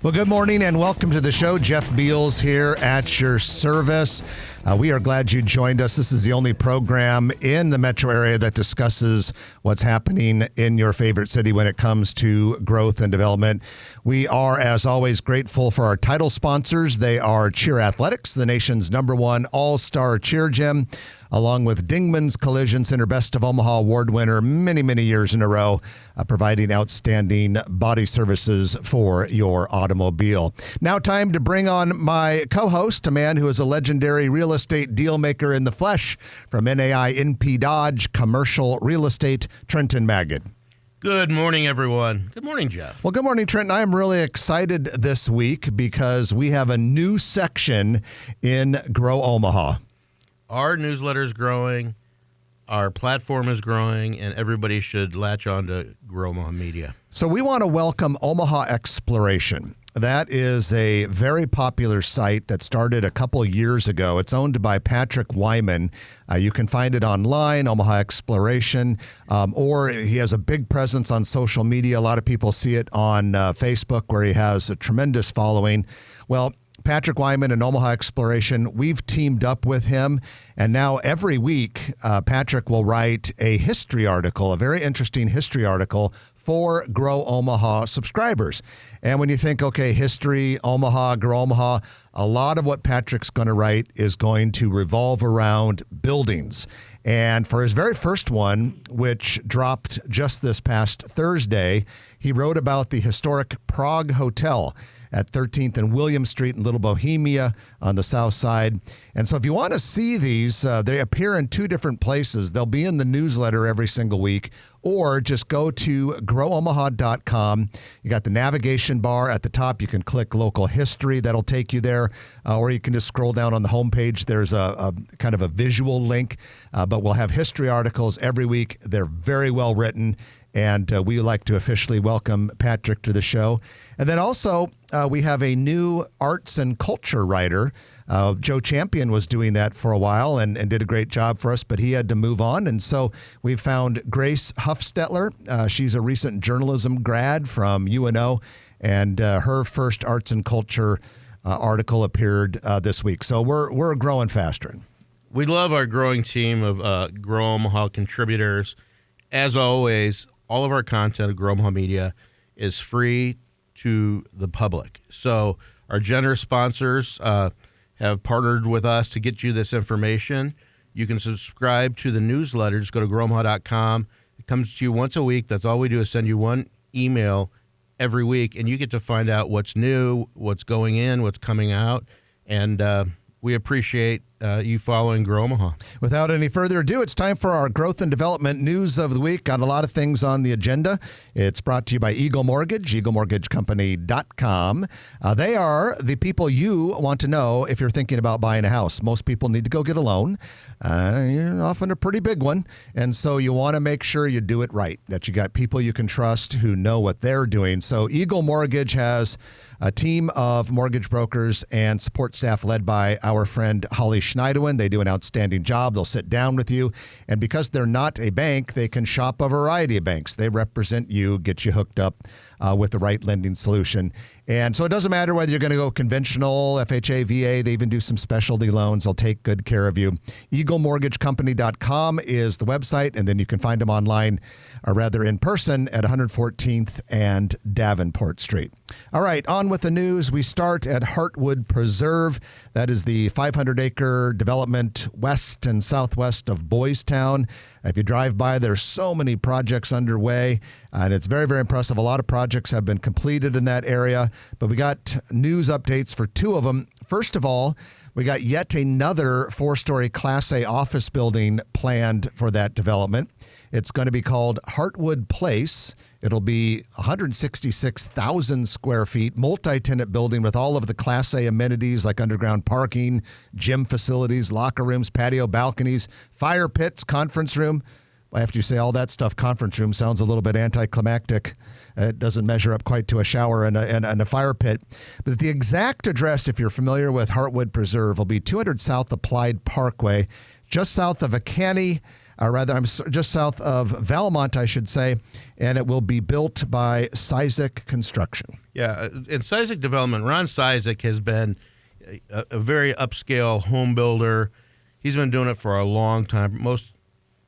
Well, good morning and welcome to the show. Jeff Beals here at your service. We are glad you joined us. This is the only program in the metro area that discusses what's happening in your favorite city when it comes to growth and development. We are, as always, grateful for our title sponsors. They are Cheer Athletics, the nation's #1 all-star cheer gym, along with Dingman's Collision Center Best of Omaha award winner many years in a row, providing outstanding body services for your automobile. Now time to bring on my co-host, a man who is a legendary real estate deal maker in the flesh from NAI NP Dodge Commercial Real Estate, Trenton Magid. Good morning, everyone. Good morning, Jeff. Well, good morning, Trenton. I am really excited this week because we have a new section in Grow Omaha. Our newsletter is growing, our platform is growing, and everybody should latch on to Grow Omaha Media. So we want to welcome Omaha Exploration. That is a very popular site that started a couple years ago. It's owned by Patrick Wyman. You can find it online, Omaha Exploration, or he has a big presence on social media. A lot of people see it on Facebook, where he has a tremendous following. Well, Patrick Wyman and Omaha Exploration, we've teamed up with him, and now every week Patrick will write a history article, a very interesting history article for Grow Omaha subscribers. And when you think, okay, history, Omaha, Grow Omaha, a lot of what Patrick's going to write is going to revolve around buildings. And for his very first one, which dropped just this past Thursday, he wrote about the historic Prague Hotel at 13th and William Street in Little Bohemia on the south side. And so if you want to see these, they appear in two different places. They'll be in the newsletter every single week, or just go to growomaha.com. You got the navigation bar at the top. You can click local history. That'll take you there. Or you can just scroll down on the homepage. There's a kind of a visual link, but we'll have history articles every week. They're very well written. And we would like to officially welcome Patrick to the show. And then also, we have a new arts and culture writer. Joe Champion was doing that for a while and did a great job for us, but he had to move on. And so we found Grace Huffstetler. She's a recent journalism grad from UNO, and her first arts and culture article appeared this week. So we're growing faster. We love our growing team of Grow Omaha contributors. As always, all of our content at Grow Omaha Media is free to the public. So our generous sponsors have partnered with us to get you this information. You can subscribe to the newsletter. Just go to growomaha.com. It comes to you once a week. That's all we do is send you one email every week, and you get to find out what's new, what's going in, what's coming out, and we appreciate you following Grow Omaha. Without any further ado, it's time for our growth and development news of the week. Got a lot of things on the agenda. It's brought to you by Eagle Mortgage, eaglemortgagecompany.com. They are the people you want to know if you're thinking about buying a house. Most people need to go get a loan, often a pretty big one. And so you want to make sure you do it right, that you got people you can trust who know what they're doing. So Eagle Mortgage has a team of mortgage brokers and support staff led by our friend Holly Schneiderwin. They do an outstanding job. They'll sit down with you. And because they're not a bank, they can shop a variety of banks. They represent you, get you hooked up with the right lending solution. And so it doesn't matter whether you're going to go conventional, FHA, VA, they even do some specialty loans. They'll take good care of you. EagleMortgageCompany.com is the website, and then you can find them online, or rather in person, at 114th and Davenport Street. All right, on with the news. We start at Heartwood Preserve. That is the 500-acre development west and southwest of Boys Town. If you drive by, there's so many projects underway, and it's very, very impressive. A lot of projects have been completed in that area, but we got news updates for two of them. First of all, we got yet another 4-story Class A office building planned for that development. It's going to be called Heartwood Place. It'll be 166,000 square feet, multi-tenant building with all of the Class A amenities like underground parking, gym facilities, locker rooms, patio, balconies, fire pits, conference room. After you say all that stuff, conference room sounds a little bit anticlimactic. It doesn't measure up quite to a shower and a fire pit. But the exact address, if you're familiar with Heartwood Preserve, will be 200 South Applied Parkway, just south of Acani, just south of Valmont, I should say, and it will be built by Cizik Construction. Yeah, and Cizik Development, Ron Cizik has been a very upscale home builder. He's been doing it for a long time,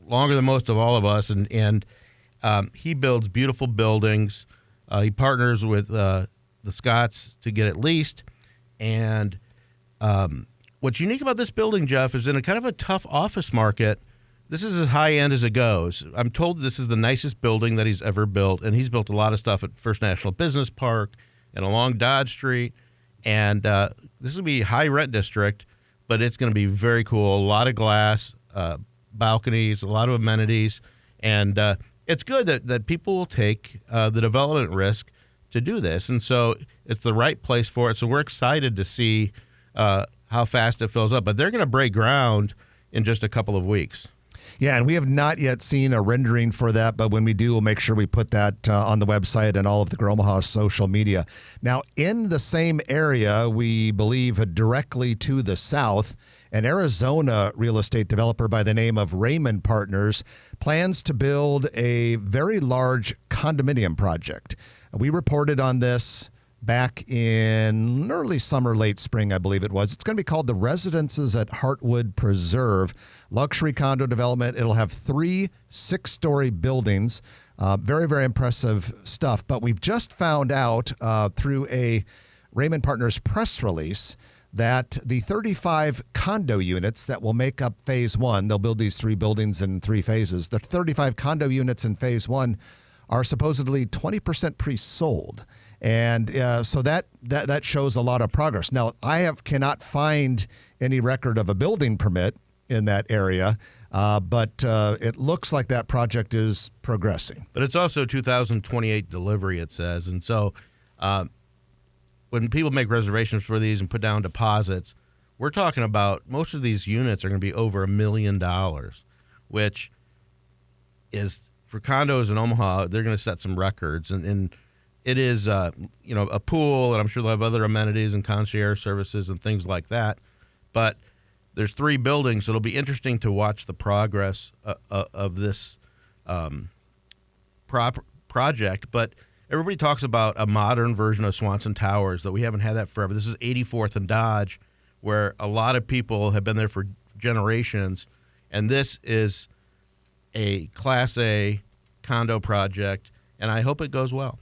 longer than most of all of us, and he builds beautiful buildings. He partners with the Scotts to get it leased, and what's unique about this building, Jeff, is in a kind of a tough office market. This is as high end as it goes. I'm told this is the nicest building that he's ever built, and he's built a lot of stuff at First National Business Park and along Dodge Street. And this will be high rent district, but it's going to be very cool. A lot of glass, balconies, a lot of amenities, and it's good that people will take the development risk to do this. And so it's the right place for it. So we're excited to see how fast it fills up. But they're going to break ground in just a couple of weeks. Yeah, and we have not yet seen a rendering for that, but when we do, we'll make sure we put that on the website and all of the Grow Omaha social media. Now, in the same area, we believe directly to the south, an Arizona real estate developer by the name of Raymond Partners plans to build a very large condominium project. We reported on this back in early summer, late spring, I believe it was. It's going to be called the Residences at Heartwood Preserve. Luxury condo development. It'll have 3 6-story buildings. Very, very impressive stuff. But we've just found out through a Raymond Partners press release that the 35 condo units that will make up Phase 1, they'll build these 3 buildings in 3 phases. The 35 condo units in Phase 1 are supposedly 20% pre-sold. And so that shows a lot of progress. Now, I cannot find any record of a building permit in that area, but it looks like that project is progressing. But it's also 2028 delivery, it says. And so when people make reservations for these and put down deposits, we're talking about most of these units are going to be over $1 million, which is, for condos in Omaha, they're going to set some records. And it is, a pool, and I'm sure they'll have other amenities and concierge services and things like that. But there's 3 buildings, so it'll be interesting to watch the progress of this project. But everybody talks about a modern version of Swanson Towers, that we haven't had that forever. This is 84th and Dodge, where a lot of people have been there for generations, and this is a Class A condo project, and I hope it goes well.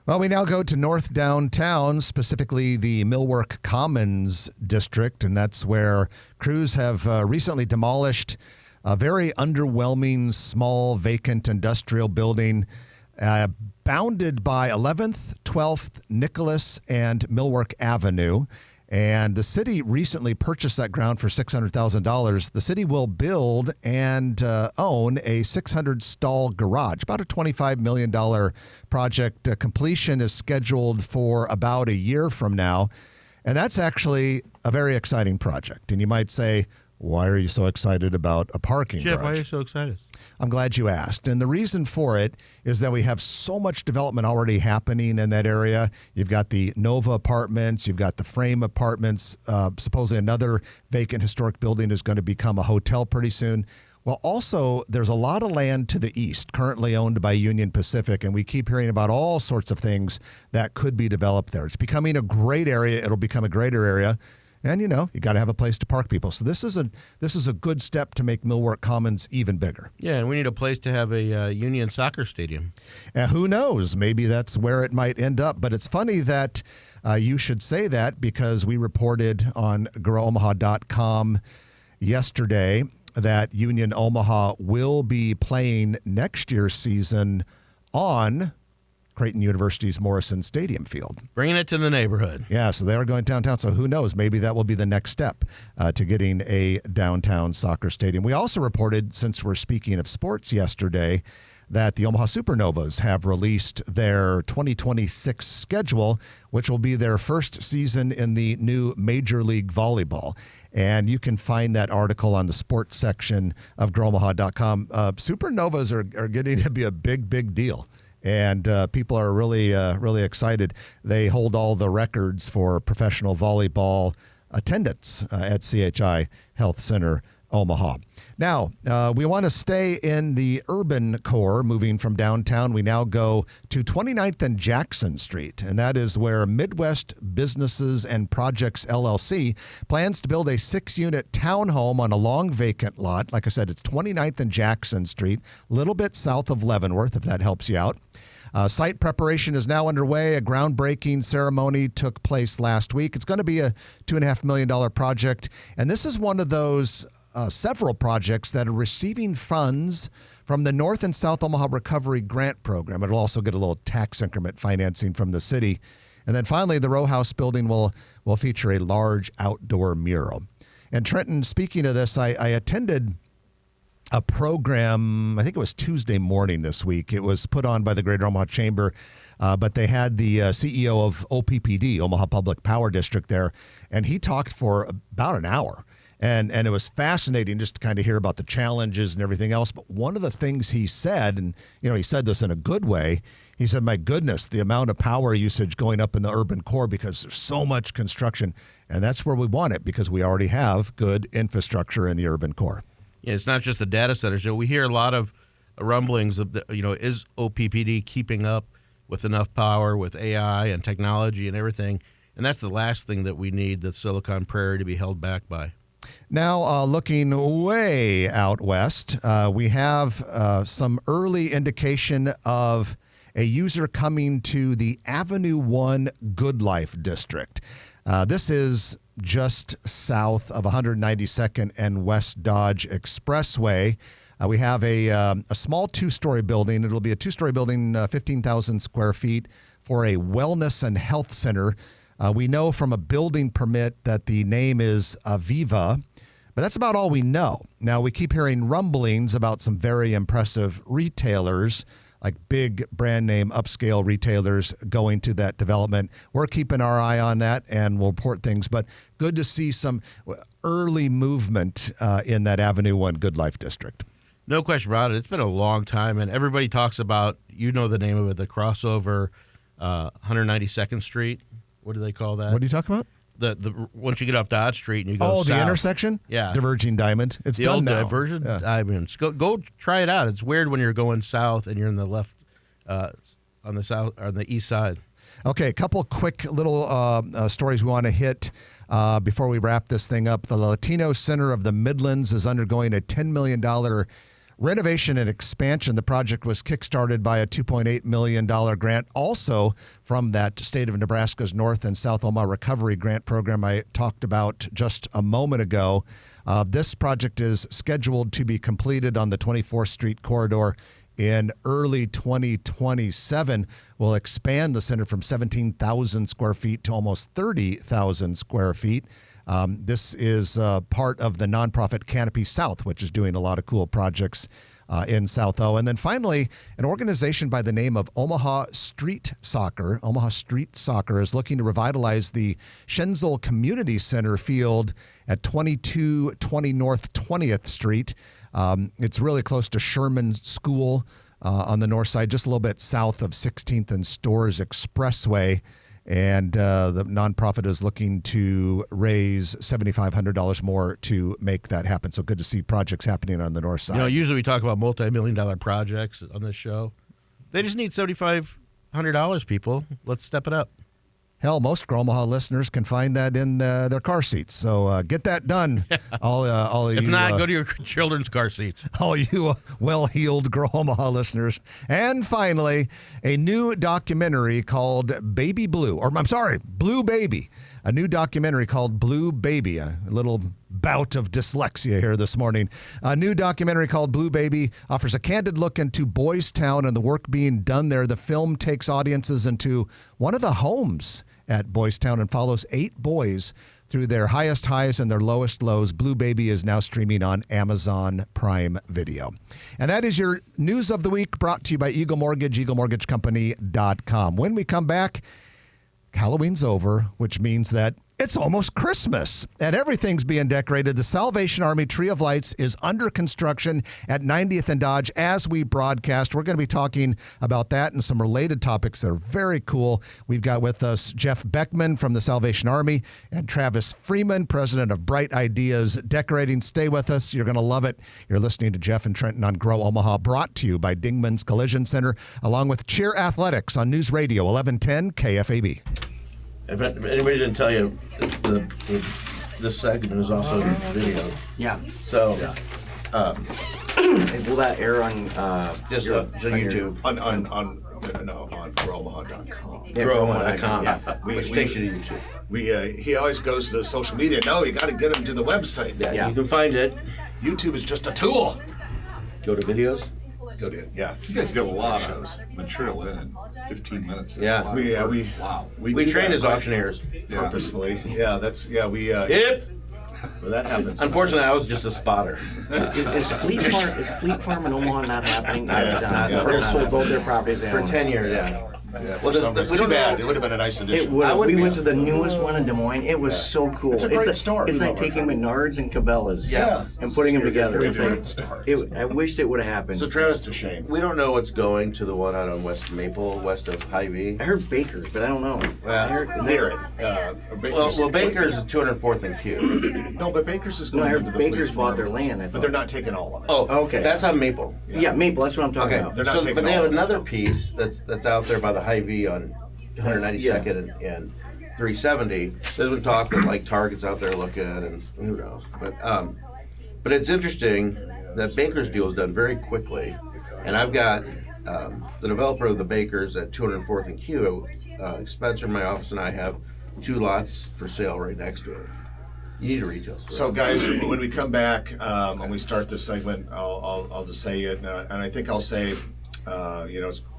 Well, we now go to North Downtown, specifically the Millwork Commons district, and that's where crews have recently demolished a very underwhelming, small, vacant industrial building bounded by 11th, 12th, Nicholas, and Millwork Avenue. And the city recently purchased that ground for $600,000. The city will build and own a 600-stall garage, about a $25 million project. Completion is scheduled for about a year from now. And that's actually a very exciting project. And you might say, why are you so excited about a parking garage? Jeff, why are you so excited? I'm glad you asked. And the reason for it is that we have so much development already happening in that area. You've got the Nova Apartments. You've got the Frame Apartments. Supposedly another vacant historic building is going to become a hotel pretty soon. Well, also, there's a lot of land to the east currently owned by Union Pacific, and we keep hearing about all sorts of things that could be developed there. It's becoming a great area. It'll become a greater area. And, you got to have a place to park people. So this is a good step to make Millwork Commons even bigger. Yeah, and we need a place to have a Union soccer stadium. And who knows? Maybe that's where it might end up. But it's funny that you should say that, because we reported on GrowOmaha.com yesterday that Union Omaha will be playing next year's season on Creighton University's Morrison Stadium field. Bringing it to the neighborhood. Yeah, so they are going downtown. So who knows? Maybe that will be the next step to getting a downtown soccer stadium. We also reported, since we're speaking of sports yesterday, that the Omaha Supernovas have released their 2026 schedule, which will be their first season in the new Major League Volleyball. And you can find that article on the sports section of GrowOmaha.com. Supernovas are getting to be a big, big deal. And people are really excited. They hold all the records for professional volleyball attendance at CHI Health Center Omaha. Now, we want to stay in the urban core. Moving from downtown, we now go to 29th and Jackson Street, and that is where Midwest Businesses and Projects LLC plans to build a 6-unit townhome on a long vacant lot. Like I said, it's 29th and Jackson Street, a little bit south of Leavenworth, if that helps you out. Site preparation is now underway. A groundbreaking ceremony took place last week. It's going to be a $2.5 million project, and this is one of those several projects that are receiving funds from the North and South Omaha Recovery Grant Program. It'll also get a little tax increment financing from the city. And then finally, the row house building will feature a large outdoor mural. And Trenton, speaking of this, I attended a program, I think it was Tuesday morning this week. It was put on by the Greater Omaha Chamber, but they had the CEO of OPPD, Omaha Public Power District, there, and he talked for about an hour. And it was fascinating just to kind of hear about the challenges and everything else. But one of the things he said, and he said this in a good way, he said, my goodness, the amount of power usage going up in the urban core because there's so much construction. And that's where we want it, because we already have good infrastructure in the urban core. Yeah, it's not just the data centers. We hear a lot of rumblings of, is OPPD keeping up with enough power, with AI and technology and everything? And that's the last thing that we need the Silicon Prairie to be held back by. Now, looking way out west, we have some early indication of a user coming to the Avenue 1 Good Life District. This is just south of 192nd and West Dodge Expressway. We have a small 2-story building. It'll be a 2-story building, 15,000 square feet, for a wellness and health center. We know from a building permit that the name is Aviva, but that's about all we know. Now, we keep hearing rumblings about some very impressive retailers, like big brand name upscale retailers going to that development. We're keeping our eye on that, and we'll report things, but good to see some early movement in that Avenue 1 Good Life District. No question about it. It's been a long time, and everybody talks about, the name of it, the crossover 192nd Street. What do they call that? What are you talking about? The once you get off Dodge Street and you go south. Oh, the intersection? Yeah. Diverging Diamond. It's the done old now. Divergent Yeah. Diamonds. Go try it out. It's weird when you're going south and you're in the left on the east side. Okay, a couple quick little stories we want to hit before we wrap this thing up. The Latino Center of the Midlands is undergoing a $10 million renovation and expansion. The project was kickstarted by a $2.8 million grant, also from that state of Nebraska's North and South Omaha Recovery Grant Program I talked about just a moment ago. This project is scheduled to be completed on the 24th Street corridor in early 2027. Will expand the center from 17,000 square feet to almost 30,000 square feet. This is part of the nonprofit Canopy South, which is doing a lot of cool projects in South O. And then finally, an organization by the name of Omaha Street Soccer. Omaha Street Soccer is looking to revitalize the Schenzel Community Center field at 2220 North 20th Street. It's really close to Sherman School on the north side, just a little bit south of 16th and Stores Expressway. And the nonprofit is looking to raise $7,500 more to make that happen. So good to see projects happening on the north side. Usually we talk about multi-million-dollar projects on this show. They just need $7,500, people. Let's step it up. Hell, most Omaha listeners can find that in their car seats. So get that done. All if you, not, go to your children's car seats. All you well-heeled Omaha listeners. And finally, a new documentary called Baby Blue. Or I'm sorry, Blue Baby. A new documentary called Blue Baby. A little bout of dyslexia here this morning. A new documentary called Blue Baby offers a candid look into Boys Town and the work being done there. The film takes audiences into one of the homes at Boys Town and follows 8 boys through their highest highs and their lowest lows. Blue Baby is now streaming on Amazon Prime Video. And that is your news of the week, brought to you by Eagle Mortgage, eaglemortgagecompany.com. When we come back, Halloween's over, which means that It's almost Christmas, and everything's being decorated. The Salvation Army Tree of Lights is under construction at 90th and Dodge as we broadcast. We're going to be talking about that and some related topics that are very cool. We've got with us Jeff Beckman from the Salvation Army and Travis Freeman, president of Bright Ideas Decorating. Stay with us. You're going to love it. You're listening to Jeff and Trenton on Grow Omaha, brought to you by Dingman's Collision Center, along with Cheer Athletics on News Radio 1110 KFAB. If anybody didn't tell you, this segment is also video. Yeah. So, Will that air on just on YouTube. On GrowOmaha.com. Yeah, GrowOmaha.com. yeah. Which takes you to YouTube. He always goes to the social media. No, you got to get him to the website. Yeah, you can find it. YouTube is just a tool. Go to videos. Go to yeah. You guys get a lot of material in 15 minutes. Yeah. We do train that, as right? auctioneers. Purposefully. Yeah, that's we. If Well, that happens. unfortunately, I was just a spotter. Is Fleet Farm in Omaha not happening? Yeah, done. yeah, They they're sold not both their properties. For 10 years. Yeah. Yeah, Well, for some reason. we Too don't bad. know- It would have been a nice It addition. would. We be- went to the newest one in Des Moines. It was so cool. It's a great like, store. It's like taking Menards and Cabela's, Yeah. and putting them together. It's It's a like, great store. I wished it would have happened. So Travis, It's a shame. we don't know what's going to the one out on West Maple, west of Hy-Vee. I heard Baker's, but I don't know. Well, I heard, is Near it. Well, Baker's is 204th and Q. No, but Baker's is No, going I into heard the Baker's Fleet bought Farm. their land. I But thought. they're not taking all of it. Oh, Okay. That's on Maple. Yeah, Maple. That's what I'm talking Okay, about. They're not so taking but they all have of it. another piece that's out there by the Hy-Vee on 192nd and 370. There's been talk that like Target's out there looking, and who knows. But it's interesting that Baker's deal is done very quickly, and I've got the developer of the Baker's at 204th and Q. Spencer in my office and I have 2 lots for sale right next to it. You need a retail store. So, guys, when we come back, when we start this segment, I'll just say it, and I think I'll say,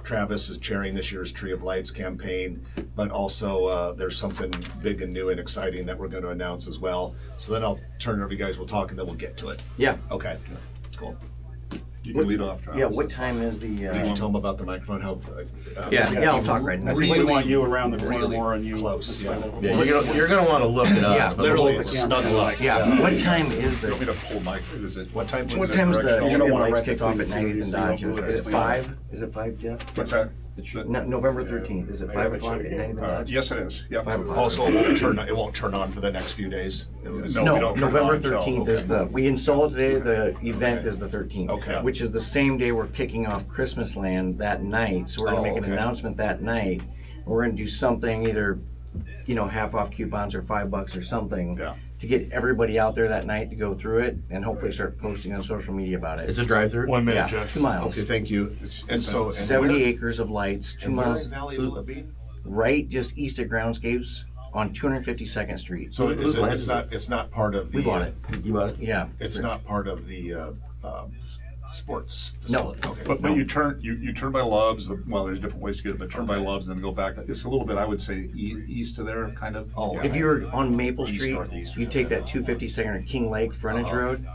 Travis is chairing this year's Tree of Lights campaign, but also there's something big and new and exciting that we're going to announce as well. So then I'll turn it over to you guys. We'll talk and then we'll get to it. Yeah. Okay. Cool. You can lead off, Travis. Yeah. What time is the? Did you tell them about the microphone? How? Yeah. Yeah, I'll talk right now. I think we want you around the corner really more and you close, yeah. Yeah, you're gonna want to look it up. Yeah, but Literally, the it's camera snuggle up. like- Yeah. What time is You want me the? to pull Mike? Is it? What time? What time is the You Tree don't of wanna Lights write kick off at between the 90th and two, Dodge? so you don't Is it do it. 5? Is it 5, Jeff? What's that? November 13th. Is it 5 o'clock at 90th and Dodge? Yes, it is. Yep. 5 o'clock. Also, it won't turn on for the next few days. No, we No, don't turn November on until- 13th is we install it today. The event is the 13th, Okay. which is the same day we're kicking off Christmas Land that night. So we're gonna make an okay. announcement that night. We're gonna do something either, half off coupons or $5 or something Yeah. to get everybody out there that night to go through it and hopefully start posting on social media about it. It's a drive-through. 1 minute, yeah, Jeff. 2 miles, Okay, thank you. And so, and 70 where- acres of lights, 2 and where miles, in Valley will it be? right just east of Groundscapes on 252nd Street. So Whose land is it's not part of the. We bought it. You bought it? Yeah. It's not part of the sports No. facility. Okay. But you turn by Loves. Well, there's different ways to get it, but turn by Loves, then go back. It's a little bit, I would say, east of there, kind of. Oh, Yeah. If you were on Maple East, Street, northeast, you take that 252nd or King Lake frontage road,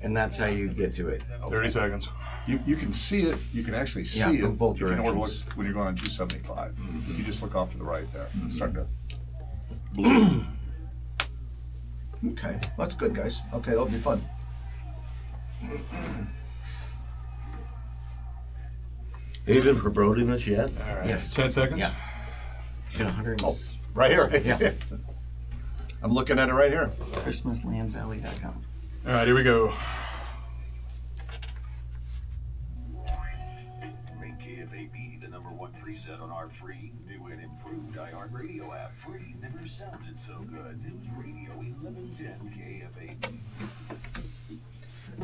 and that's how you get to it. 30 seconds. You can see it. You can actually see Yeah, it from both if you know where to look directions. when you're going on 275. You just look off to the right there. It's starting to blue. Okay, that's good, guys. Okay, that'll be fun. Have you been promoting this yet? All right. Yes. 10 seconds? Yeah. Got 100 Right here. Yeah. I'm looking at it right here. ChristmasLandValley.com. All right, here we go. Make KFAB the #1 preset on our free, new and improved iHeartRadio app. Free never sounded so good. News Radio 1110 KFAB.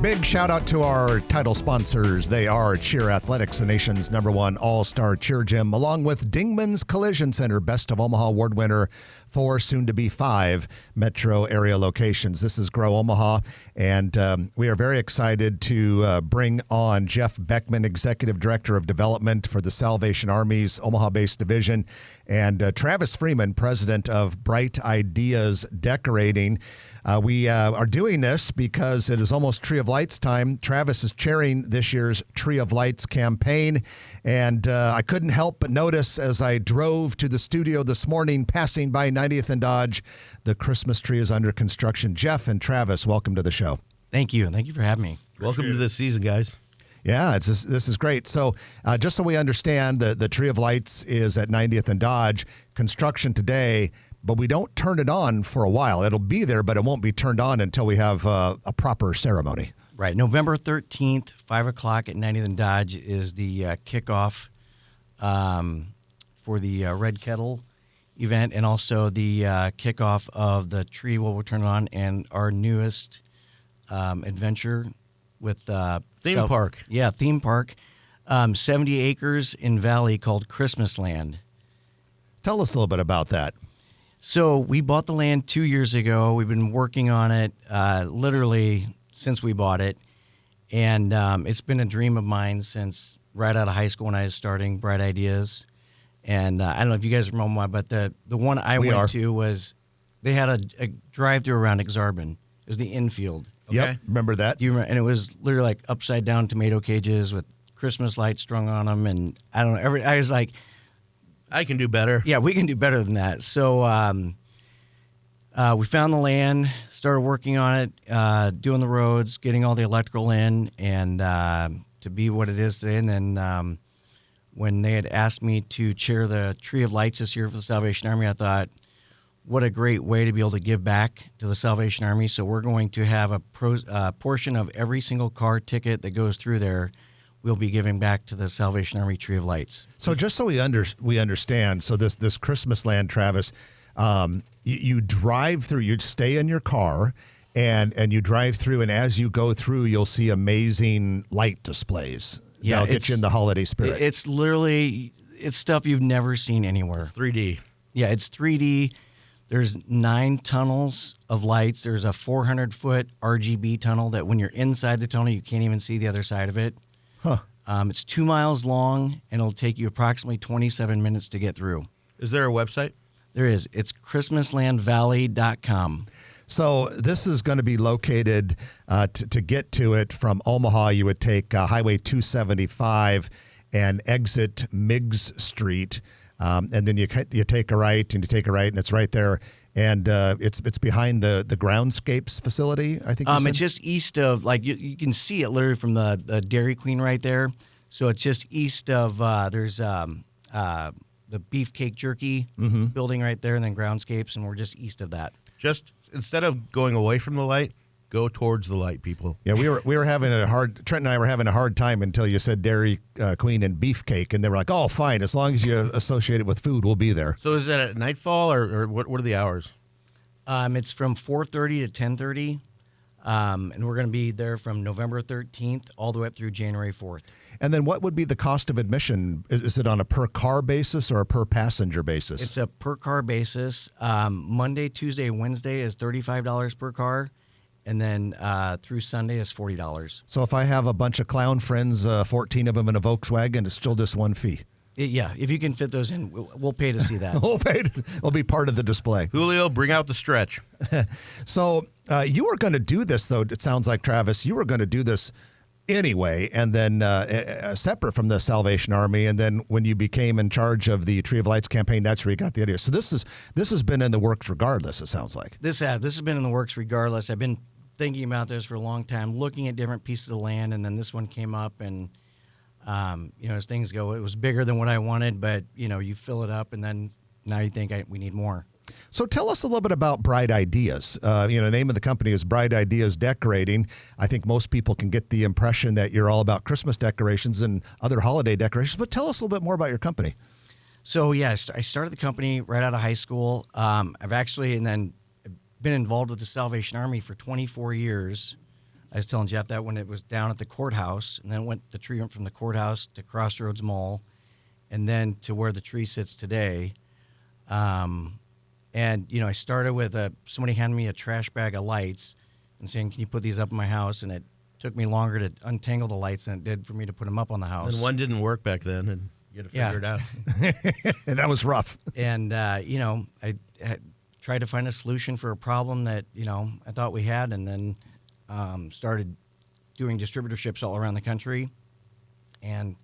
Big shout out to our title sponsors. They are Cheer Athletics, the nation's #1 all-star cheer gym, along with Dingman's Collision Center, Best of Omaha award winner for soon to be 5 metro area locations. This is Grow Omaha, and we are very excited to bring on Jeff Beckman, Executive Director of Development for the Salvation Army's Omaha-based division. and Travis Freeman, president of Bright Ideas Decorating. We are doing this because it is almost Tree of Lights time. Travis is chairing this year's Tree of Lights campaign, and I couldn't help but notice as I drove to the studio this morning, passing by 90th and Dodge, the Christmas tree is under construction. Jeff and Travis, welcome to the show. Thank you. Thank you for having me. Welcome to the season, guys. Yeah, this is great. So just so we understand, the Tree of Lights is at 90th and Dodge, construction today, but we don't turn it on for a while. It'll be there, but it won't be turned on until we have a proper ceremony. Right. November 13th, 5 o'clock at 90th and Dodge is the kickoff for the Red Kettle event, and also the kickoff of the tree we'll turn it on, and our newest adventure with Theme park. Yeah, theme park. 70 acres in Valley called Christmas Land. Tell us a little bit about that. So we bought the land 2 years ago. We've been working on it literally since we bought it. And it's been a dream of mine since right out of high school when I was starting Bright Ideas. And I don't know if you guys remember, but the one I went to was, they had a drive-through around Exarban. It was the infield. Okay. Yep, remember that? Do you remember? And it was literally like upside down tomato cages with Christmas lights strung on them. And I don't know, I was like, I can do better. yeah, we can do better than that. So we found the land, started working on it, doing the roads, getting all the electrical in, and to be what it is today. And then when they had asked me to chair the Tree of Lights this year for the Salvation Army, I thought, what a great way to be able to give back to the Salvation Army. So we're going to have a portion of every single car ticket that goes through there we'll be giving back to the Salvation Army Tree of Lights. So just so we understand, so this Christmas land, Travis, you drive through, you stay in your car, and you drive through, and as you go through, you'll see amazing light displays. Yeah, that'll get you in the holiday spirit. It's literally, it's stuff you've never seen anywhere. 3D. Yeah, it's 3D. There's 9 tunnels of lights. There's a 400-foot RGB tunnel that when you're inside the tunnel, you can't even see the other side of it. Huh. It's 2 miles long, and it'll take you approximately 27 minutes to get through. Is there a website? There is. It's ChristmaslandValley.com. So this is going to be located, to get to it from Omaha, you would take Highway 275 and exit Miggs Street. And then you take a right, and you take a right, and it's right there. And it's behind the groundscapes facility, I think you said? It's just east of, like, you can see it literally from the Dairy Queen right there. So it's just east of, there's the Beefcake Jerky building right there, and then groundscapes, and we're just east of that. Just instead of going away from the light, go towards the light, people. Yeah, we were having Trent and I were having a hard time until you said Dairy Queen and Beefcake, and they were like, oh, fine, as long as you associate it with food, we'll be there. So is that at nightfall, or what are the hours? It's from 4:30 to 10:30, and we're going to be there from November 13th all the way up through January 4th. And then what would be the cost of admission? Is it on a per car basis or a per passenger basis? It's a per car basis. Monday, Tuesday, Wednesday is $35 per car, and then through Sunday is $40. So if I have a bunch of clown friends, 14 of them in a Volkswagen, it's still just one fee. Yeah, if you can fit those in, we'll pay to see that. We'll be part of the display. Julio, bring out the stretch. So you were going to do this, though, it sounds like, Travis, you were going to do this anyway, and then separate from the Salvation Army, and then when you became in charge of the Tree of Lights campaign, that's where you got the idea. So this has been in the works regardless, it sounds like. This has been in the works regardless. I've been thinking about this for a long time, looking at different pieces of land, and then this one came up, and as things go, it was bigger than what I wanted, but you fill it up, and then now you think we need more. So tell us a little bit about Bright Ideas. The name of the company is Bright Ideas Decorating. I think most people can get the impression that you're all about Christmas decorations and other holiday decorations, but tell us a little bit more about your company. So, yeah, I started the company right out of high school. I've actually been involved with the Salvation Army for 24 years. I was telling Jeff that when it was down at the courthouse, and then the tree went from the courthouse to Crossroads Mall, and then to where the tree sits today. I started with somebody handed me a trash bag of lights and saying, can you put these up in my house? And it took me longer to untangle the lights than it did for me to put them up on the house. And one didn't work back then. You got to Yeah. figure it out. And that was rough. And, I tried to find a solution for a problem that, I thought we had, and then started doing distributorships all around the country. And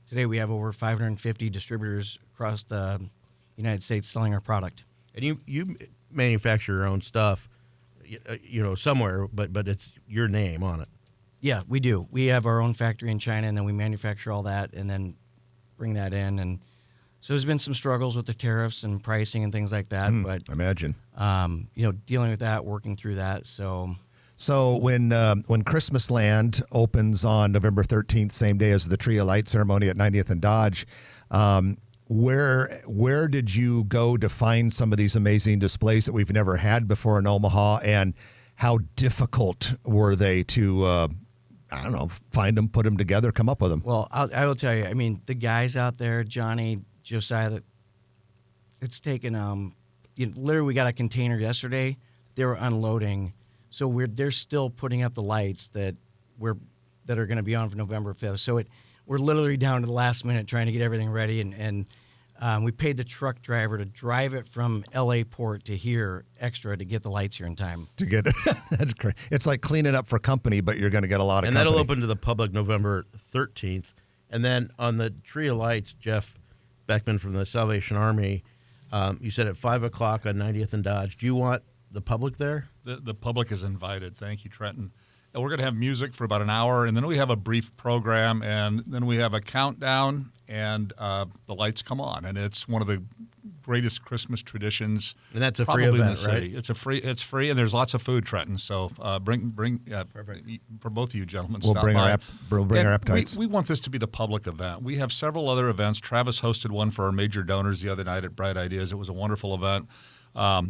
today we have over 550 distributors across the United States selling our product. And you manufacture your own stuff, somewhere, but it's your name on it. Yeah, we do. We have our own factory in China, and then we manufacture all that and then bring that in. And so there's been some struggles with the tariffs and pricing and things like that. But Imagine. dealing with that, working through that. So when Christmas Land opens on November 13th, same day as the Tree of Light ceremony at 90th and Dodge, where did you go to find some of these amazing displays that we've never had before in Omaha, and how difficult were they to find them, put them together, come up with them? Well, I will tell you. I mean, the guys out there, Johnny, Josiah, it's taken literally we got a container yesterday. They were unloading, so they're still putting up the lights that are going to be on for November 5th. So we're literally down to the last minute trying to get everything ready, and we paid the truck driver to drive it from L.A. Port to here extra to get the lights here in time. To get it. That's great. It's like cleaning up for company, but you're going to get a lot of And company. that'll open to the public November 13th. And then on the Tree of Lights, Jeff Beckman from the Salvation Army, you said at 5 o'clock on 90th and Dodge. Do you want the public there? The public is invited. Thank you, Trenton. And we're going to have music for about an hour, and then we have a brief program, and then we have a countdown, and the lights come on. And it's one of the greatest Christmas traditions. And that's a probably free in the event, city. right? It's free, and there's lots of food, Trenton. So bring for both of you gentlemen. We'll stop bring by. we'll bring our And appetites. We want this to be the public event. We have several other events. Travis hosted one for our major donors the other night at Bright Ideas. It was a wonderful event.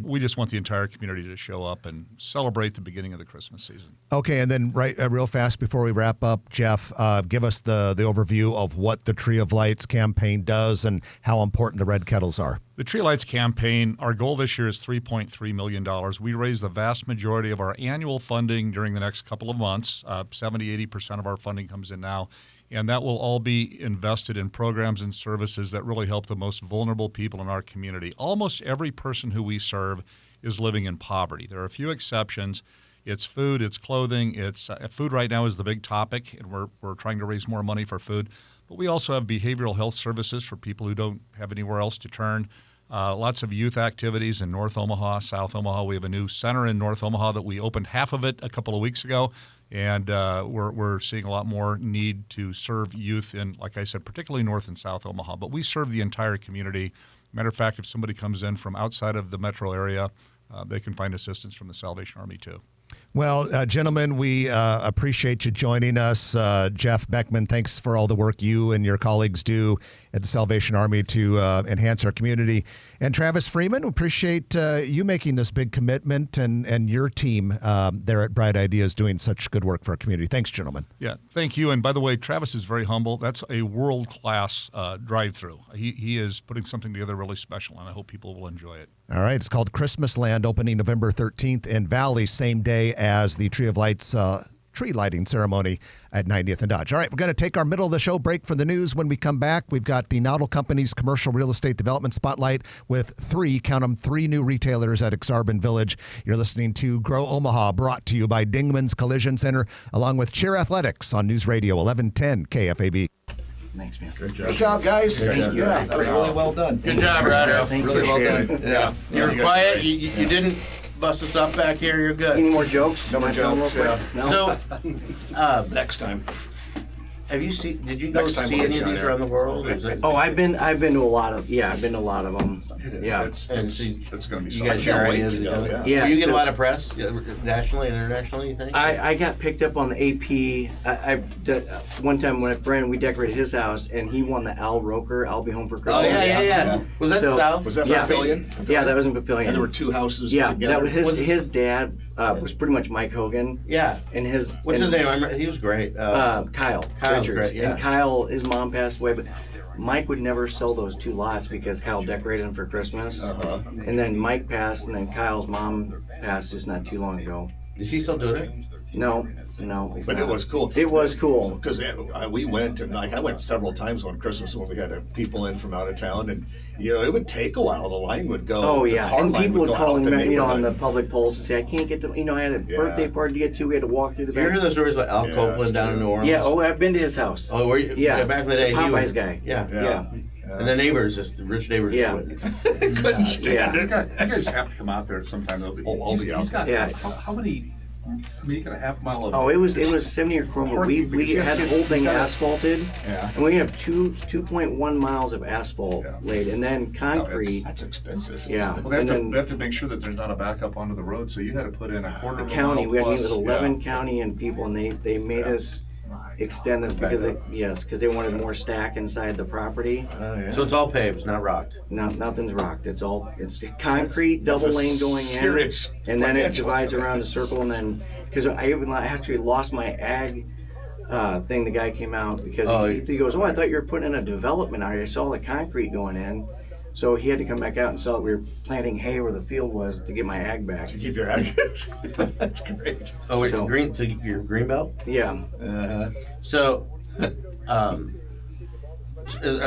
We just want the entire community to show up and celebrate the beginning of the Christmas season. Okay, and then real fast before we wrap up, Jeff, give us the overview of what the Tree of Lights campaign does and how important the red kettles are. The Tree of Lights campaign, our goal this year is $3.3 million. We raise the vast majority of our annual funding during the next couple of months. 70-80% of our funding comes in now. And that will all be invested in programs and services that really help the most vulnerable people in our community. Almost every person who we serve is living in poverty. There are a few exceptions. It's food, it's clothing, it's food right now is the big topic, and we're trying to raise more money for food. But we also have behavioral health services for people who don't have anywhere else to turn. Lots of youth activities in North Omaha, South Omaha. We have a new center in North Omaha that we opened half of it a couple of weeks ago. And we're seeing a lot more need to serve youth in, like I said, particularly North and South Omaha. But we serve the entire community. Matter of fact, if somebody comes in from outside of the metro area, they can find assistance from the Salvation Army too. Well, gentlemen, we appreciate you joining us. Jeff Beckman, thanks for all the work you and your colleagues do at the Salvation Army to enhance our community. And Travis Freeman, we appreciate you making this big commitment and your team there at Bright Ideas doing such good work for our community. Thanks, gentlemen. Yeah, thank you. And by the way, Travis is very humble. That's a world-class drive-through. He is putting something together really special, and I hope people will enjoy it. All right. It's called Christmas Land, opening November 13th in Valley, same day as the Tree of Lights tree lighting ceremony at 90th and Dodge. All right, we're going to take our middle of the show break for the news. When we come back, we've got the Noddle Company's commercial real estate development spotlight with three new retailers at Exarban Village. You're listening to Grow Omaha, brought to you by Dingman's Collision Center, along with Cheer Athletics on News Radio 1110 KFAB. Thanks, man. Good job, guys. Thank you. Yeah, that was really well done. Good job, Ryder. Thank you. Really well done. Yeah. You were quiet. You didn't bust us up back here. You're good. Any more jokes? No more jokes, yeah. No? So, Next time. have you seen? Did you go Next time see we'll any get of you these on around the world? Is it, Oh, I've been to a lot of them. Yeah. It's And so going to be you guys something. share wait ideas to go, together? yeah. Do you get so- a lot of press, nationally and internationally? You think? I got picked up on the AP. One time when a friend, we decorated his house, and he won the Al Roker, I'll Be Home for Oh Christmas. yeah. Was that So- South? Was that Yeah. Papillion? Yeah, that was in Papillion. And there were two houses yeah, together. that was Was- his dad was pretty much Mike Hogan, Yeah. and his What's and, his name? I remember, he was great. Kyle Kyle's Richards. great, yeah. And Kyle, his mom passed away, but Mike would never sell those two lots because Kyle decorated them for Christmas. And then Mike passed, and then Kyle's mom passed just not too long ago. Is he still doing it? No, it's But not. it was cool. It was cool. Because we went, and I went several times on Christmas when we had people in from out of town, and it would take a while. The line would go. Oh the yeah, car and line people would go call out me, the on the neighborhood. public polls and say, I can't get to, I had a birthday party to get to. We had to walk through the You back. hear the stories about Al Yeah, Copeland that's down in true. New Orleans? Yeah. Oh, I've been to his house. Oh, were you? Yeah. Back in the day. he Popeyes was- guy. Yeah. Yeah. And the neighbors, just the rich neighbors. Yeah. Couldn't stand Yeah. it. You guys have to come out there sometime. Oh, I'll be out He's got, there. how many, you got a half mile of... Oh, it was 70 or chrome. But we had the whole thing asphalted, Yeah. and we have 2.1 miles of asphalt laid, and then concrete. That's expensive. Yeah, Well, they and then have to make sure that there's not a backup onto the road, so you had to put in a quarter the of a county. mile We had to meet plus. with 11 county and people, and they made us extend this because they wanted more stack inside the property. Oh, yeah. So it's all paved, it's not rocked. Nothing's rocked. It's concrete, That's double a lane going serious in, and then it financial divides commitment. around a circle, and then because I even actually lost my ag thing. The guy came out because he goes, "Oh, I thought you were putting in a development area. I saw the concrete going in." So he had to come back out and saw that we were planting hay where the field was to get my ag back. To keep your ag. That's great. Oh, wait, So- to your green belt? Yeah. So, are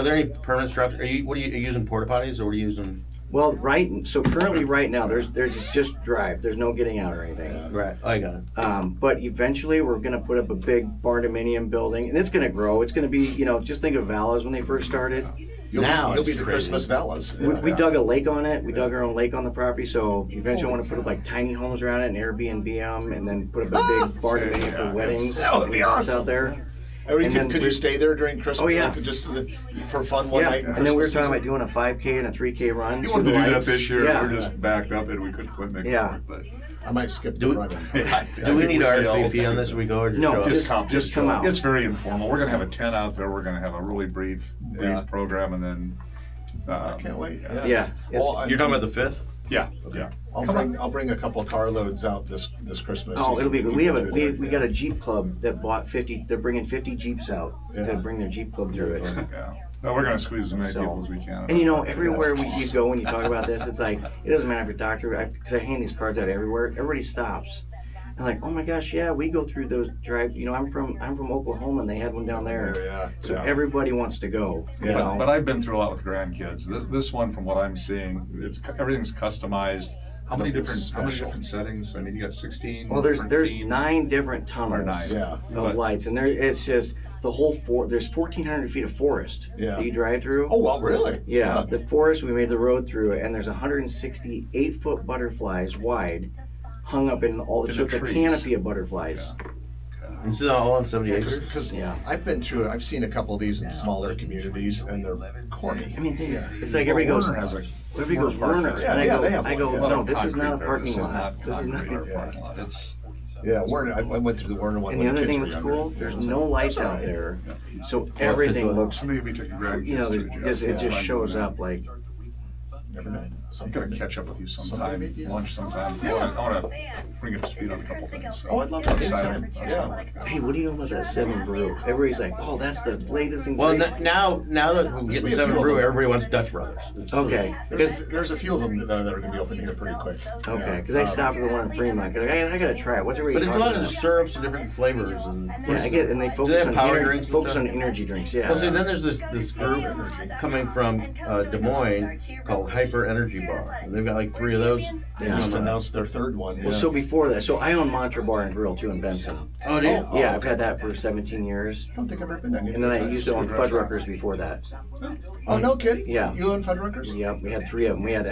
there any permanent structures? Are you using porta potties or what are you using? Well, currently right now there's just drive. There's no getting out or anything. Right. Oh, I got it. But eventually we're going to put up a big barndominium building, and it's going to grow. It's going to be, just think of Valas when they first started. You'll be the crazy. Christmas Vallas. We dug a lake on it. We dug our own lake on the property. So eventually I want to put up like tiny homes around it and Airbnb them, and then put up a big bardominium for weddings. That would be awesome. Out there. Or And then could you stay there during Christmas? Oh, yeah. Like, just for fun one Yeah, night. and then we were talking about doing a 5K and a 3K run. You through wanted the to do that lights. this year, Yeah. we're just backed up and we couldn't quit making Yeah. it work, I might skip the Do- running. Do we need RSVP on this? Or we go or just No, show up? just come out. It's very informal. We're gonna have a tent out there. We're gonna have a really brief Yeah. program, and then I can't wait. Yeah. Well, You're talking about the 5th? yeah. I'll bring a couple carloads out this Christmas. Oh, it'll be good. We have Through we there. got a Jeep club that bought 50. They're bringing 50 Jeeps out Yeah. to bring their Jeep club through it. Yeah. No, we're gonna squeeze as many So- people as we can. And everywhere you go when you talk about this, it's like it doesn't matter if you're a doctor. Because I hand these cards out everywhere. Everybody stops. And like, oh my gosh, yeah, we go through those drive. I'm from Oklahoma, and they had one down there. Yeah. So yeah. everybody wants to go. You Yeah. know? But I've been through a lot with grandkids. This one, from what I'm seeing, everything's customized. How many It'll be different special. settings? I mean, you got 16. Well, there's different themes. 9 different tunnels nine. Yeah. of But- lights, and it's just the whole there's 1,400 feet of forest Yeah. that you drive through. Oh, well, really? Yeah, the forest, we made the road through it, and there's 168-foot butterflies wide hung up in all the, In so the it's a trees. canopy of butterflies. This is all on 70 acres? Because Yeah. I've been through it. I've seen a couple of these in smaller communities, and they're corny. I mean, it's like everybody goes, Werner has a everybody goes, parking Werner. lot. And Yeah, they have I go, one, yeah. no, this is not a Concrete there. parking This is lot. not This is not. concrete or Yeah. parking lot. It's Yeah, I went through the Werner one. And when the other kids thing were that's younger. cool, there's no lights out there, so everything looks, somebody be taking grandkids it just shows up like. Never know. I'm gonna catch up with you sometime, Someday, maybe, yeah. lunch sometime. Yeah. I wanna bring you up to speed on a couple things. So. Oh, I'd love that Outside anytime. of- Yeah. Hey, what do you know about that 7 Brew? Everybody's like, oh, that's the latest and Well, greatest. now that we're getting be a 7 few of brew, them. everybody wants Dutch Brothers. Okay, There's a few of them that are going to be open here pretty quick. okay, because I stopped at the one in Fremont. 'Cause I gotta try it. What's everybody But it's a talking lot of about? syrups and different flavors. And Yeah, I get, and they they focus have on power drinks and focus stuff? on energy drinks. Yeah. Well, see, then there's this group coming from Des Moines called Hyper Energy Bar. And they've got like 3 of those. They just announced their third one. Well, so before that, so I own Mantra Bar and Grill too in Benson. Oh, do you? Yeah, I've had that for 17 years, I don't think I've ever been there. and then I used to own Fuddruckers before that. Oh, no kidding? Yeah. You and Fuddruckers? Yep, we had 3 of them. We had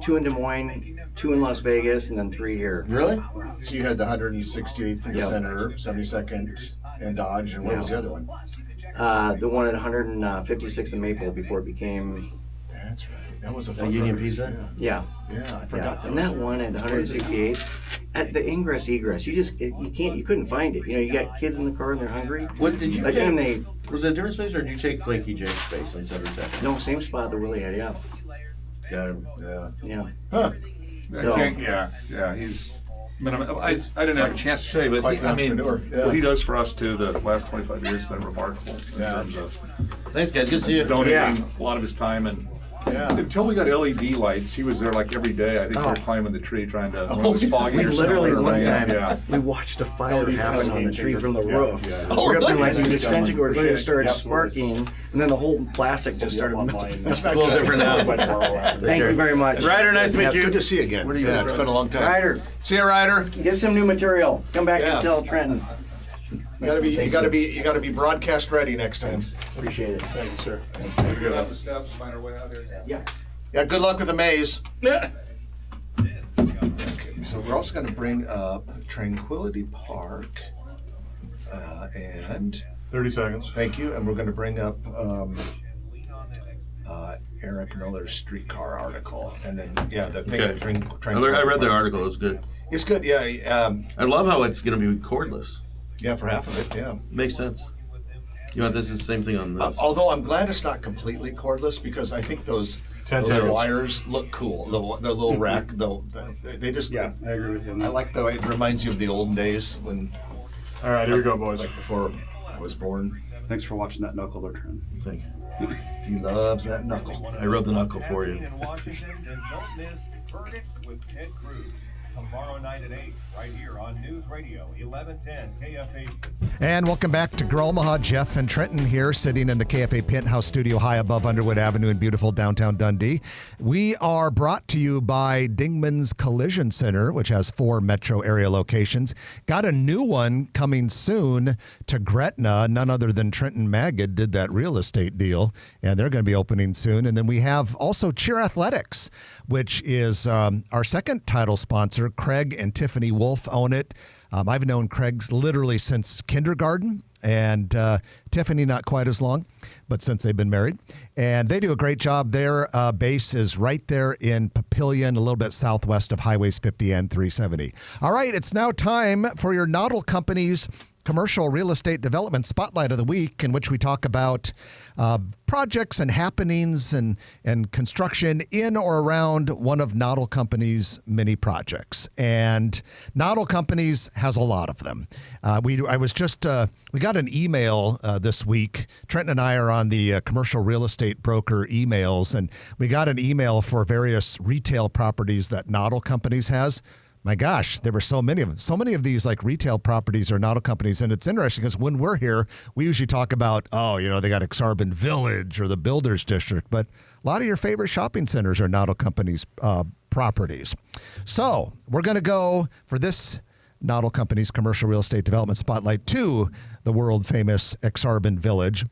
2 in Des Moines, 2 in Las Vegas, and then 3 here. Really? So you had the 168th in Yep. Center, 72nd and Dodge, and what was the other one? The one at 156th and Maple before it became, That's right. That was a A Union Fuddruckers. Pizza? yeah. Yeah, I Yeah, forgot and those. that one at 168th, at the ingress egress, you couldn't find it. You got kids in the car and they're hungry. What did you Like, take? and they, Was it a different space or did you take Flaky Jake's space on 72nd? no, same spot that Willie had, yeah. Got him. Yeah. Yeah. Huh. So- Yeah, he's. I didn't have a chance to say, but Quite the I mean, entrepreneur, yeah. what he does for us too, the last 25 years has been remarkable in Yeah. terms of Thanks, guys. Good to see you. donating a lot of his time and Yeah. Until we got LED lights, he was there like every day. I think they were climbing the tree trying to. When it was foggy We or literally something, one rain. time we watched a fire happen on the tree from the roof. Yeah. Oh, We're up in really? like the extension cord, it started Absolutely. sparking, and then the whole plastic just started melting. That's It's not a little good. different now. Thank you very much. Ryder, nice to meet you. Good to see you again. Yeah, it's been a long time. Ryder, See you, Ryder. get some new material. Come back Yeah. and tell Trenton. You gotta be broadcast ready next time. Appreciate it. Thank you, sir. We go up the steps, find our way out here. Yeah, good luck with the maze. So we're also going to bring up Tranquility Park, and 30 seconds. thank you. And we're going to bring up Eric Miller's streetcar article, and then the thing. Okay. At Tranquility I read the Park. article. It was good. It's good. Yeah, I love how it's going to be cordless. yeah, for half of it. Yeah. Makes sense. You want this is the same thing on this. Although I'm glad it's not completely cordless because I think those 10 seconds. wires look cool. The little rack, though, they just. Yeah, I agree with you. I like the way it reminds you of the olden days when, All right, here we go, boys. like before I was born. Thanks for watching that knuckle there, Trent. Thank you. He loves that knuckle. I rubbed the knuckle for you. In Washington, and don't miss Verdict with Ted Cruz. Tomorrow night at 8, right here on News Radio 1110 KFA. And welcome back to Grow Omaha. Jeff and Trenton here, sitting in the KFA Penthouse studio high above Underwood Avenue in beautiful downtown Dundee. We are brought to you by Dingman's Collision Center, which has 4 metro area locations. Got a new one coming soon to Gretna. None other than Trenton Magid did that real estate deal, and they're going to be opening soon. And then we have also Cheer Athletics, which is our second title sponsor. Craig and Tiffany Wolf own it. I've known Craig's literally since kindergarten, and Tiffany not quite as long, but since they've been married. And they do a great job. Their base is right there in Papillion, a little bit southwest of Highways 50 and 370. All right, it's now time for your Noddle Company's Commercial Real Estate Development Spotlight of the Week, in which we talk about projects and happenings and construction in or around one of Noddle Company's many projects. And Noddle Companies has a lot of them. We got an email this week. Trenton and I are on the commercial real estate broker emails, and we got an email for various retail properties that Noddle Companies has. My gosh, there were so many of them. So many of these like retail properties are Noddle Companies. And it's interesting because when we're here, we usually talk about, they got Exarban Village or the Builders District. But a lot of your favorite shopping centers are Noddle Companies properties. So we're going to go for this Noddle Companies Commercial Real Estate Development Spotlight to the world famous Exarban Village.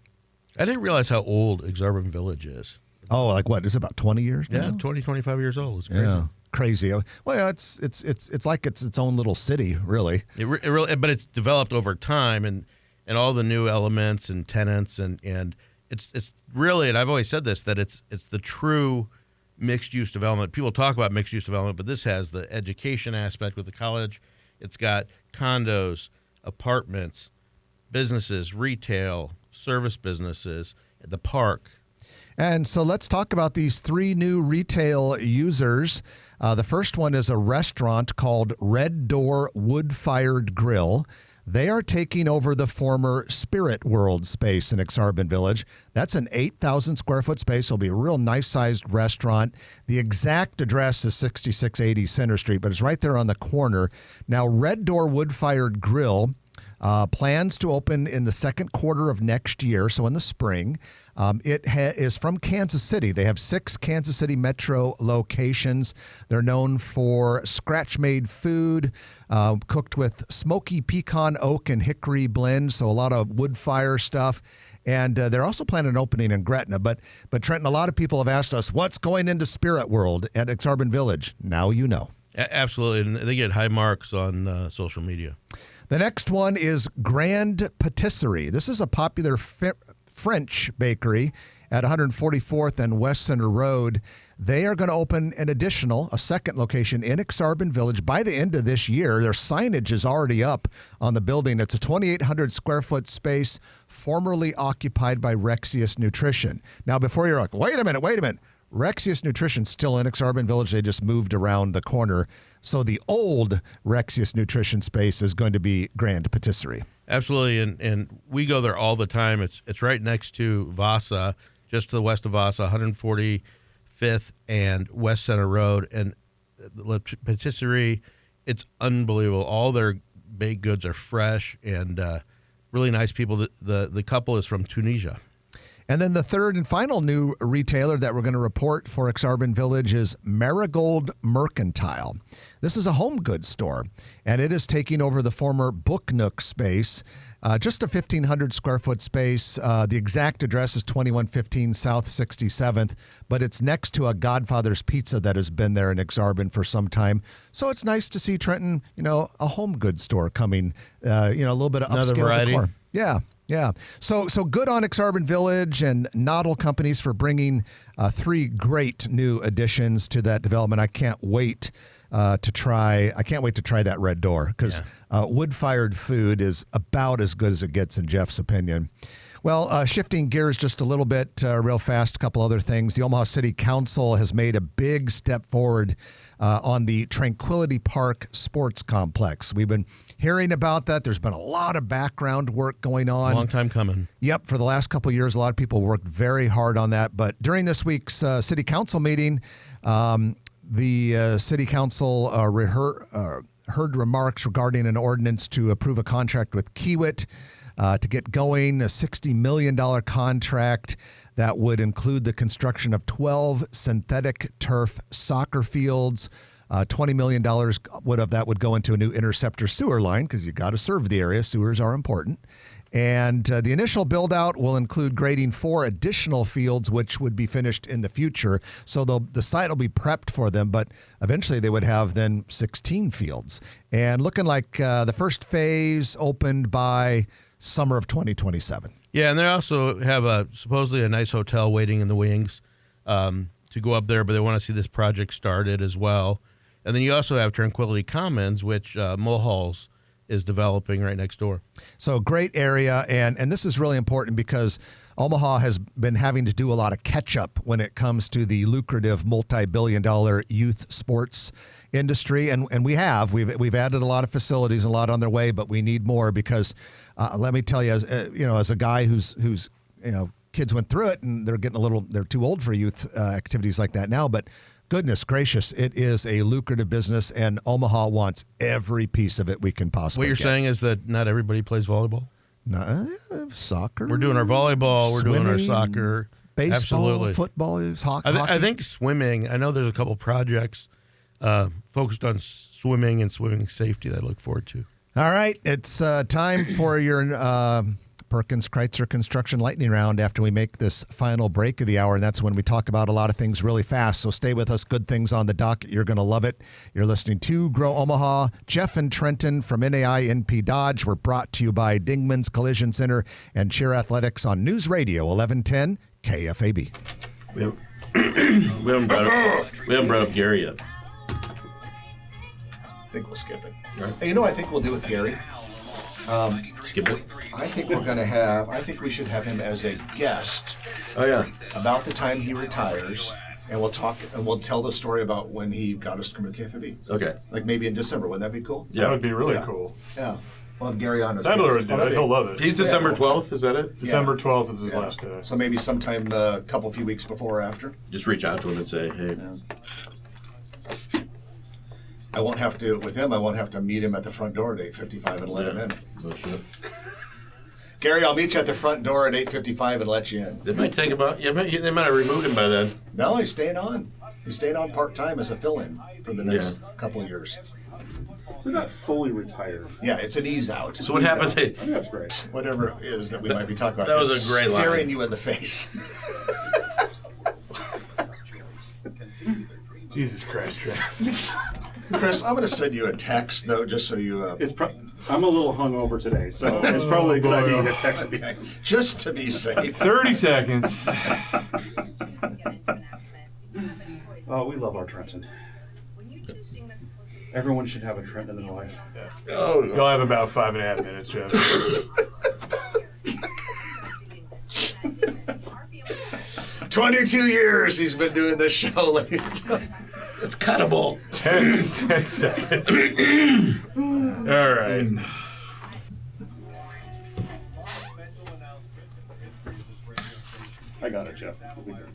I didn't realize how old Exarban Village is. Oh, like what? Is it about 20 years now? Yeah, 20, 25 years old. It's crazy. Yeah. Crazy. Well, it's like it's its own little city, really. It really, but it's developed over time, and all the new elements and tenants, and it's really, and I've always said this, that it's the true mixed use development. People talk about mixed use development, but this has the education aspect with the college. It's got condos, apartments, businesses, retail, service businesses, the park. And so let's talk about these 3 new retail users. The first one is a restaurant called Red Door Wood-Fired Grill. They are taking over the former Spirit World space in Exarban Village. That's an 8,000 square foot space. It'll be a real nice sized restaurant. The exact address is 6680 Center Street, but it's right there on the corner. Now, Red Door Wood-Fired Grill plans to open in the second quarter of next year, so in the spring. It is from Kansas City. They have 6 Kansas City metro locations. They're known for scratch-made food, cooked with smoky pecan, oak, and hickory blend, so a lot of wood fire stuff. And they're also planning an opening in Gretna. But Trenton, a lot of people have asked us, what's going into Spirit World at Exarban Village? Now you know. Absolutely, and they get high marks on social media. The next one is Grand Patisserie. This is a popular French bakery at 144th and West Center Road. They are going to open a second location in Exarban Village by the end of this year. Their signage is already up on the building. It's a 2,800 square foot space formerly occupied by Rexius Nutrition. Now, before you're like, wait a minute. Rexius Nutrition's still in Exarban Village. They just moved around the corner. So the old Rexius Nutrition space is going to be Grand Patisserie. Absolutely, and we go there all the time. It's right next to Vasa, just to the west of Vasa, 143rd 5th and West Center Road. And the patisserie, it's unbelievable. All their baked goods are fresh and really nice people. The couple is from Tunisia. And then the third and final new retailer that we're going to report for Exarban Village is Marigold Mercantile. This is a home goods store, and it is taking over the former Book Nook space. Just a 1,500 square foot space. The exact address is 2115 South 67th, but it's next to a Godfather's Pizza that has been there in Exarban for some time. So it's nice to see Trenton, a home goods store coming, a little bit of Another upscale variety. decor. Yeah. Yeah. So good on Exarban Village and Noddle Companies for bringing 3 great new additions to that development. I can't wait to try that red door because wood-fired food is about as good as it gets in Jeff's opinion. Well, shifting gears just a little bit real fast, a couple other things. The Omaha City Council has made a big step forward on the Tranquility Park Sports Complex. We've been hearing about that. There's been a lot of background work going on. Long time coming. Yep, for the last couple of years, a lot of people worked very hard on that. But during this week's City Council meeting, the City Council heard remarks regarding an ordinance to approve a contract with Kiewit to get going, a $60 million contract that would include the construction of 12 synthetic turf soccer fields. $20 million of that would go into a new interceptor sewer line because you got to serve the area. Sewers are important. And the initial build-out will include grading 4 additional fields, which would be finished in the future. So the site will be prepped for them, but eventually they would have then 16 fields. And looking like the first phase opened by summer of 2027. Yeah, and they also have supposedly a nice hotel waiting in the wings to go up there, but they want to see this project started as well. And then you also have Tranquility Commons, which Mulhall's is developing right next door. So great area, and this is really important because Omaha has been having to do a lot of catch-up when it comes to the lucrative multi-billion-dollar youth sports industry, and we've added a lot of facilities, a lot on their way, but we need more because let me tell you, as a guy who's kids went through it and they're too old for youth activities like that now, but goodness gracious, it is a lucrative business, and Omaha wants every piece of it we can possibly What you're get. saying is that not everybody plays volleyball? No, soccer. We're doing our volleyball. Swimming, we're doing our soccer. Baseball, Absolutely. football, hockey. I think swimming, I know there's a couple projects focused on swimming and swimming safety that I look forward to. All right, it's time for your Perkins Kreitzer Construction Lightning Round after we make this final break of the hour, and that's when we talk about a lot of things really fast. So stay with us. Good things on the docket. You're going to love it. You're listening to Grow Omaha. Jeff and Trenton from NAI NP Dodge. We're brought to you by Dingman's Collision Center and Cheer Athletics on News Radio 1110 KFAB. We haven't brought up Gary yet. I think we'll skip it. Right. I think we'll do with Gary. Skip it. I think we should have him as a guest. Oh yeah. About the time he retires, and we'll talk and we'll tell the story about when he got us to come to KFAB. Okay. Like maybe in December. Wouldn't that be cool? Yeah. That would be really cool. Yeah. We'll have Gary on as Sandler guest. would do it. He'll love it. He's December 12th, is that it? December 12th is his last day. So maybe sometime a few weeks before or after. Just reach out to him and say, hey. Yeah. I won't have to meet him at the front door at 8:55 and let him in. No shit. Gary, I'll meet you at the front door at 8:55 and let you in. It might take about, they might have removed him by then. No, he's staying on. He's staying on part-time as a fill-in for the next couple of years. So not fully retired. Yeah, it's an ease out. So what happened? I think that's great. Whatever it is that we might be talking about. That was is a great line. Staring you in the face. Jesus Christ, Jeff. Chris, I'm going to send you a text, though, just so you... I'm a little hungover today, so it's probably a good idea to text me. Just to be safe. 30 seconds. Oh, we love our Trenton. Everyone should have a Trenton in their life. Yeah. Oh, you'll have about 5.5 minutes, Jeff. 22 years he's been doing this show, ladies. It's cuttable. 10 seconds. All right. I got it, Jeff. We'll be here.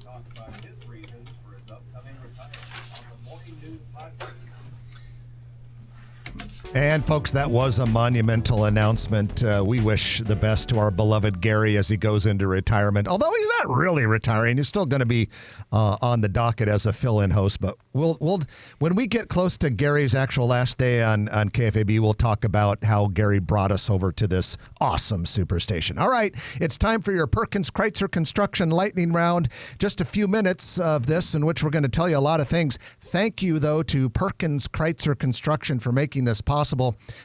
And folks, that was a monumental announcement. We wish the best to our beloved Gary as he goes into retirement. Although he's not really retiring, he's still going to be on the docket as a fill-in host. But we'll when we get close to Gary's actual last day on KFAB, we'll talk about how Gary brought us over to this awesome superstation. All right, it's time for your Perkins Kreitzer Construction Lightning Round. Just a few minutes of this in which we're going to tell you a lot of things. Thank you, though, to Perkins Kreitzer Construction for making this possible.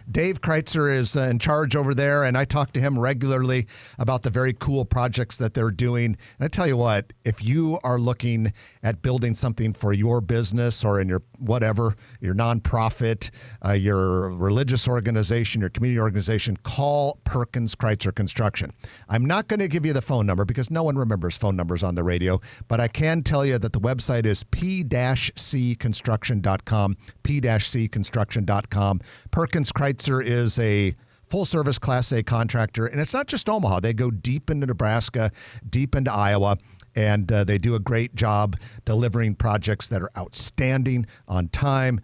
Dave Kreitzer is in charge over there, and I talk to him regularly about the very cool projects that they're doing. And I tell you what, if you are looking at building something for your business or in your whatever, your nonprofit, your religious organization, your community organization, call Perkins Kreitzer Construction. I'm not going to give you the phone number because no one remembers phone numbers on the radio, but I can tell you that the website is p-cconstruction.com, p-cconstruction.com. Perkins Kreitzer is a full-service Class A contractor, and it's not just Omaha. They go deep into Nebraska, deep into Iowa, and they do a great job delivering projects that are outstanding, on time,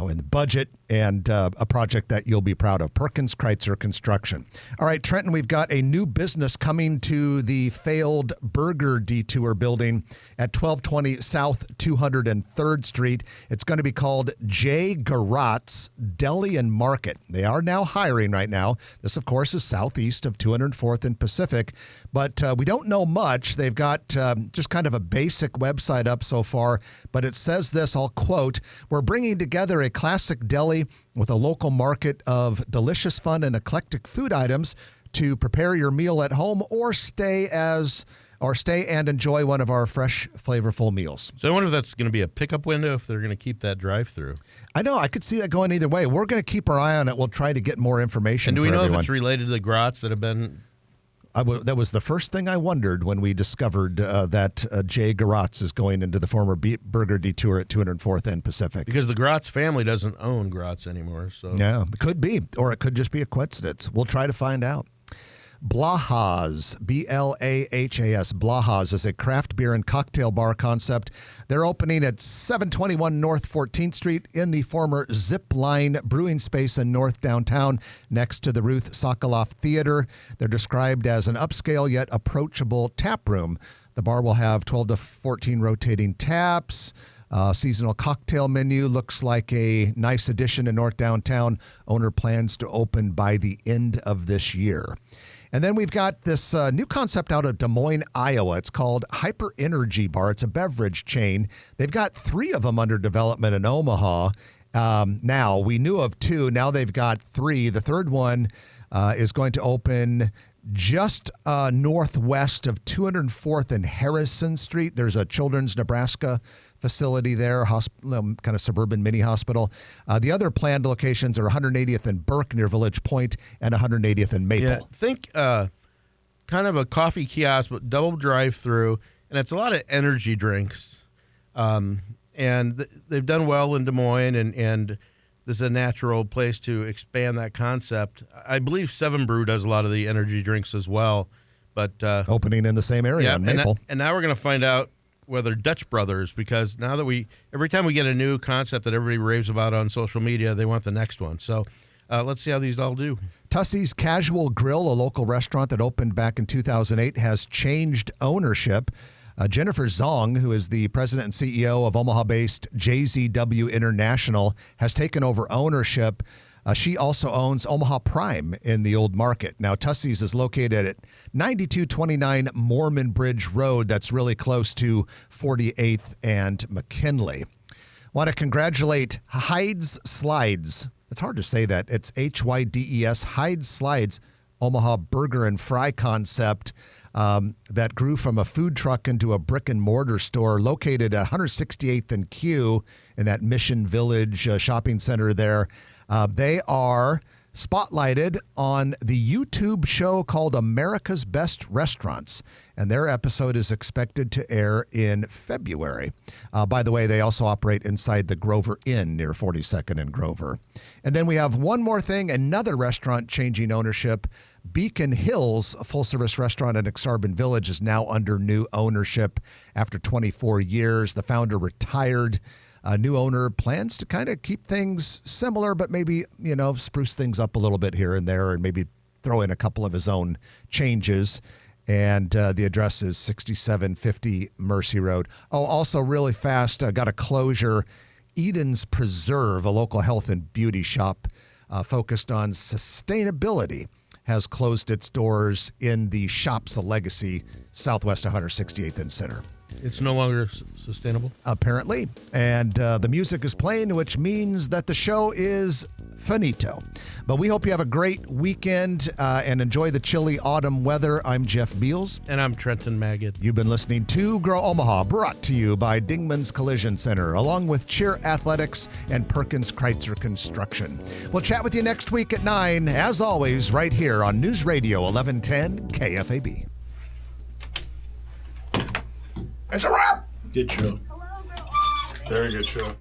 in the budget, and a project that you'll be proud of. Perkins Kreitzer Construction. All right, Trenton, we've got a new business coming to the failed Burger Detour building at 1220 South 203rd Street. It's going to be called J. Garot's Deli and Market. They are now hiring right now. This, of course, is southeast of 204th and Pacific, but we don't know much. They've got just kind of a basic website up so far, but it says this, I'll quote, "We're bringing together a classic deli with a local market of delicious, fun, and eclectic food items to prepare your meal at home or stay and enjoy one of our fresh, flavorful meals." So I wonder if that's going to be a pickup window, if they're going to keep that drive-through. I know. I could see that going either way. We're going to keep our eye on it. We'll try to get more information And do for we know everyone. if it's related to the grots that have been... That was the first thing I wondered when we discovered that Jay Garot's is going into the former Burger Detour at 204th and Pacific. Because the Grotz family doesn't own Grotz anymore. So Yeah, it could be, or it could just be a coincidence. We'll try to find out. Blahas, B-L-A-H-A-S. Blahas is a craft beer and cocktail bar concept. They're opening at 721 North 14th Street in the former Zip Line Brewing Space in North Downtown next to the Ruth Sokoloff Theater. They're described as an upscale yet approachable tap room. The bar will have 12 to 14 rotating taps. Seasonal cocktail menu looks like a nice addition in North Downtown. Owner plans to open by the end of this year. And then we've got this new concept out of Des Moines, Iowa. It's called Hyper Energy Bar. It's a beverage chain. They've got 3 of them under development in Omaha. Now, we knew of 2. Now they've got 3. The third one is going to open just northwest of 204th and Harrison Street. There's a Children's Nebraska facility there, kind of suburban mini hospital. The other planned locations are 180th and Burke near Village Point and 180th and Maple. Yeah, think kind of a coffee kiosk, but double drive-through, and it's a lot of energy drinks. And they've done well in Des Moines, and this is a natural place to expand that concept. I believe Seven Brew does a lot of the energy drinks as well. But opening in the same area in Maple. And now we're going to find out whether Dutch Brothers, because now that every time we get a new concept that everybody raves about on social media, they want the next one. So let's see how these all do. Tussie's Casual Grill, a local restaurant that opened back in 2008, has changed ownership. Jennifer Zong, who is the president and CEO of Omaha-based JZW International, has taken over ownership. She also owns Omaha Prime in the Old Market. Now, Tussie's is located at 9229 Mormon Bridge Road. That's really close to 48th and McKinley. Want to congratulate Hyde's Slides. It's hard to say that. It's Hydes, Hyde's Slides, Omaha burger and fry concept that grew from a food truck into a brick and mortar store located at 168th and Q in that Mission Village shopping center there. They are spotlighted on the YouTube show called America's Best Restaurants, and their episode is expected to air in February. By the way, they also operate inside the Grover Inn near 42nd and Grover. And then we have one more thing, another restaurant changing ownership. Beacon Hills, a full-service restaurant in Exarban Village, is now under new ownership after 24 years. The founder retired New owner plans to kind of keep things similar, but maybe, spruce things up a little bit here and there and maybe throw in a couple of his own changes. And the address is 6750 Mercy Road. Oh, also really fast, got a closure. Eden's Preserve, a local health and beauty shop focused on sustainability, has closed its doors in the Shops of Legacy, southwest 168th and Center. It's no longer sustainable? Apparently. And the music is playing, which means that the show is finito. But we hope you have a great weekend and enjoy the chilly autumn weather. I'm Jeff Beals. And I'm Trenton Magid. You've been listening to Grow Omaha, brought to you by Dingman's Collision Center, along with Cheer Athletics and Perkins Kreitzer Construction. We'll chat with you next week at 9, as always, right here on News Radio 1110 KFAB. It's a wrap. Good show. Very good show.